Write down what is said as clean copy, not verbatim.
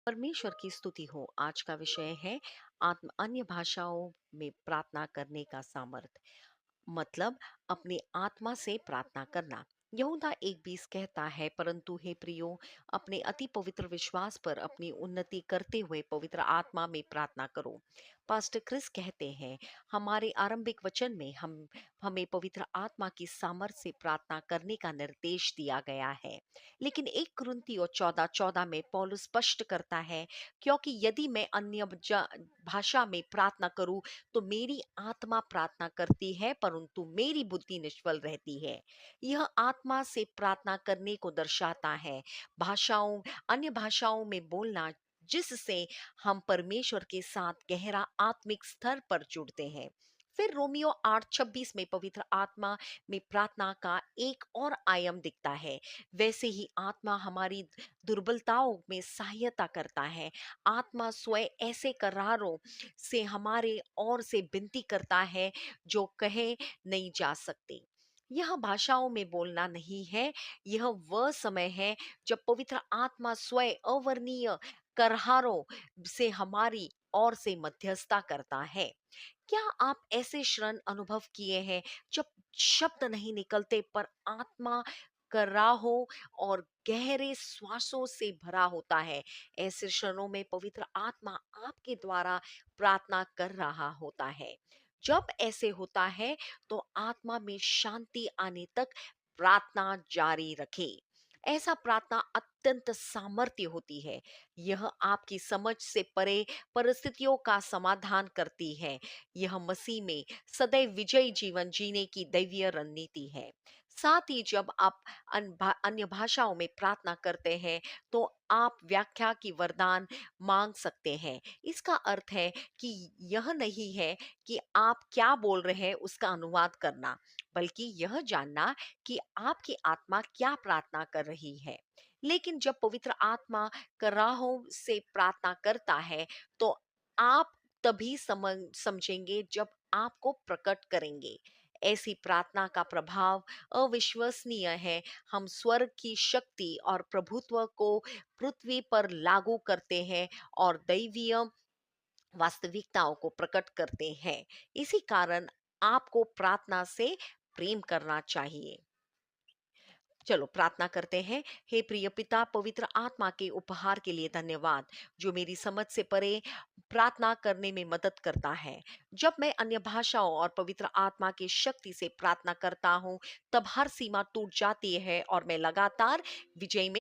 परमेश्वर की स्तुति हो। आज का विषय है आत्म अन्य भाषाओं में प्रार्थना करने का सामर्थ। मतलब अपनी आत्मा से प्रार्थना करना। यहूदा 1:20 कहता है, परंतु हे प्रियो, अपने अति पवित्र विश्वास पर अपनी उन्नति करते हुए पवित्र आत्मा में प्रार्थना करो। पास्टर क्रिस कहते हैं, हमारे आरंभिक वचन में हम हमें पवित्र आत्मा की सामर्थ्य से प्रार्थना करने का निर्देश दिया गया है। लेकिन 1 कुरिन्थियों 14:14 में पौलुस स्पष्ट करता है, क्योंकि यदि मैं भाषा में प्रार्थना करूं तो मेरी आत्मा प्रार्थना करती है, परंतु मेरी बुद्धि निष्फल रहती है। यह आत्मा से प्रार्थना करने को दर्शाता है। अन्य भाषाओं में बोलना, जिससे हम परमेश्वर के साथ गहरा आत्मिक स्तर पर जुड़ते हैं। फिर रोमियो 8:26 में पवित्र आत्मा में प्रार्थना का एक और आयाम दिखता है। वैसे ही आत्मा हमारी दुर्बलताओं में सहायता करता है। आत्मा स्वयं ऐसे करारों से हमारे ओर से विनती करता है जो कहे नहीं जा सकते। यह भाषाओं में बोलना नहीं है, यह वह समय है जब पवित्र आत्मा स्वयं अवर्णीय करारों से हमारी ओर से मध्यस्थता करता है। क्या आप ऐसे क्षण अनुभव किए हैं जब शब्द नहीं निकलते पर आत्मा कर रहा हो और गहरे श्वासों से भरा होता है? ऐसे क्षणों में पवित्र आत्मा आपके द्वारा प्रार्थना कर रहा होता है। जब ऐसे होता है तो आत्मा में शांति आने तक प्रार्थना जारी रखें। ऐसा प्रार्थना अत्यंत सामर्थ्य होती है। यह आपकी समझ से परे परिस्थितियों का समाधान करती है। यह मसीह में सदैव विजयी जीवन जीने की दैवीय रणनीति है। साथ ही जब आप अन्य भाषाओं में प्रार्थना करते हैं तो आप व्याख्या की वरदान मांग सकते हैं। इसका अर्थ है कि यह नहीं है कि आप क्या बोल रहे हैं उसका अनुवाद करना, बल्कि यह जानना कि आपकी आत्मा क्या प्रार्थना कर रही है। लेकिन जब पवित्र आत्मा कराहों से प्रार्थना करता है तो आप तभी समझेंगे जब आपको प्रकट करेंगे। ऐसी प्रार्थना का प्रभाव अविश्वसनीय है। हम स्वर्ग की शक्ति और प्रभुत्व को पृथ्वी पर लागू करते हैं और दैवीय वास्तविकताओं को प्रकट करते हैं। इसी कारण आपको प्रार्थना से प्रेम करना चाहिए। चलो प्रार्थना करते हैं। हे प्रिय पिता, पवित्र आत्मा के उपहार के लिए धन्यवाद, जो मेरी समझ से परे प्रार्थना करने में मदद करता है। जब मैं अन्य भाषाओं और पवित्र आत्मा की शक्ति से प्रार्थना करता हूँ, तब हर सीमा टूट जाती है और मैं लगातार विजय में